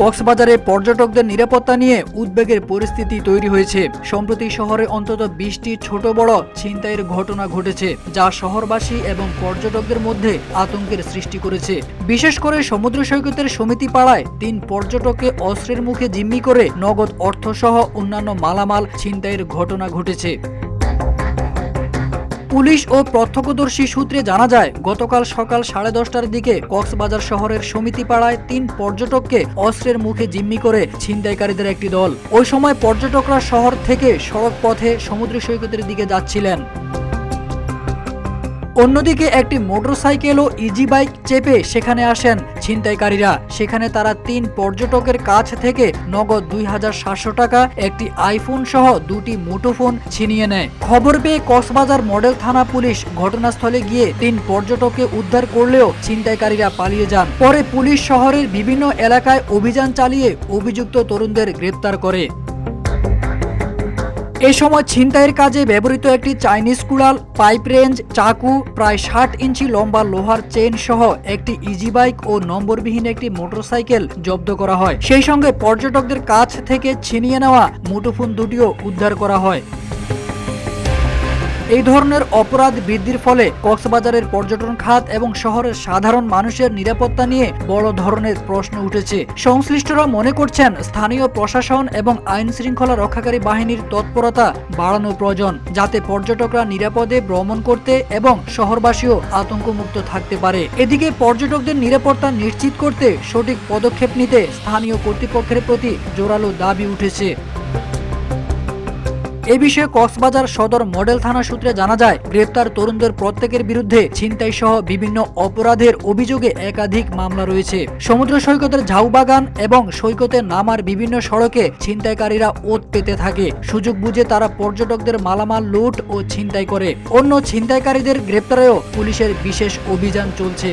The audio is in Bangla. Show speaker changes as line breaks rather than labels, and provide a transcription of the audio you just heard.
কক্সবাজারে পর্যটকদের নিরাপত্তা নিয়ে উদ্বেগের পরিস্থিতি তৈরি হয়েছে। সম্প্রতি শহরে অন্তত 20টি ছোট বড় ছিনতাইয়ের ঘটনা ঘটেছে, যা শহরবাসী এবং পর্যটকদের মধ্যে আতঙ্কের সৃষ্টি করেছে। বিশেষ করে সমুদ্র সৈকতের সমিতি পাড়ায় 3 পর্যটককে অস্ত্রের মুখে জিম্মি করে নগদ অর্থসহ অন্যান্য মালামাল ছিনতাইয়ের ঘটনা ঘটেছে। পুলিশ ও প্রত্যক্ষদর্শী সূত্রে জানা যায়, গতকাল সকাল 10:30টার দিকে কক্সবাজার শহরের সমিতি পাড়ায় 3 পর্যটককে অস্ত্রের মুখে জিম্মি করে ছিনতাইকারীদের একটি দল। ওই সময় পর্যটকরা শহর থেকে সড়ক পথে সমুদ্র সৈকতের দিকে যাচ্ছিলেন। অন্যদিকে একটি মোটরসাইকেল ও ইজি বাইক চেপে সেখানে আসেন ছিনতাইকারীরা। সেখানে তারা 3 পর্যটকের কাছ থেকে নগদ 2700 টাকা, একটি আইফোন সহ 2টি মুঠোফোন ছিনিয়ে নেয়। খবর পেয়ে কক্সবাজার মডেল থানা পুলিশ ঘটনাস্থলে গিয়ে 3 পর্যটককে উদ্ধার করলেও ছিনতাইকারীরা পালিয়ে যান। পরে পুলিশ শহরের বিভিন্ন এলাকায় অভিযান চালিয়ে অভিযুক্ত তরুণদের গ্রেপ্তার করে। এই সময় ছিনতাইয়ের কাজে ব্যবহৃত একটি চাইনিজ কুড়াল, পাইপ রেঞ্জ, চাকু, প্রায় 60 ইঞ্চি লম্বা লোহার চেইন সহ একটি ইজি বাইক ও নম্বরবিহীন একটি মোটরসাইকেল জব্দ করা হয়। সেই সঙ্গে পর্যটকদের কাছ থেকে ছিনিয়ে নেওয়া মুঠোফোন দুটিও উদ্ধার করা হয়। এই ধরনের অপরাধ বৃদ্ধির ফলে কক্সবাজারের পর্যটন খাত এবং শহরের সাধারণ মানুষের নিরাপত্তা নিয়ে বড় ধরনের প্রশ্ন উঠেছে। সংশ্লিষ্টরা মনে করছেন, স্থানীয় প্রশাসন এবং আইন শৃঙ্খলা রক্ষাকারী বাহিনীর তৎপরতা বাড়ানো প্রয়োজন, যাতে পর্যটকরা নিরাপদে ভ্রমণ করতে এবং শহরবাসীও আতঙ্কমুক্ত থাকতে পারে। এদিকে পর্যটকদের নিরাপত্তা নিশ্চিত করতে সঠিক পদক্ষেপ নিতে স্থানীয় কর্তৃপক্ষের প্রতি জোরালো দাবি উঠেছে। এ বিষয়ে কক্সবাজার সদর মডেল থানা সূত্রে জানা যায়, গ্রেপ্তার তরুণদের প্রত্যেকের বিরুদ্ধে ছিনতাই সহ বিভিন্ন অপরাধের অভিযোগে একাধিক মামলা রয়েছে। সমুদ্র সৈকতের ঝাউবাগান এবং সৈকতে নামার বিভিন্ন সড়কে ছিনতাইকারীরা ওত পেতে থাকে। সুযোগ বুঝে তারা পর্যটকদের মালামাল লুট ও ছিনতাই করে। অন্য ছিনতাইকারীদের গ্রেপ্তারেও পুলিশের বিশেষ অভিযান চলছে।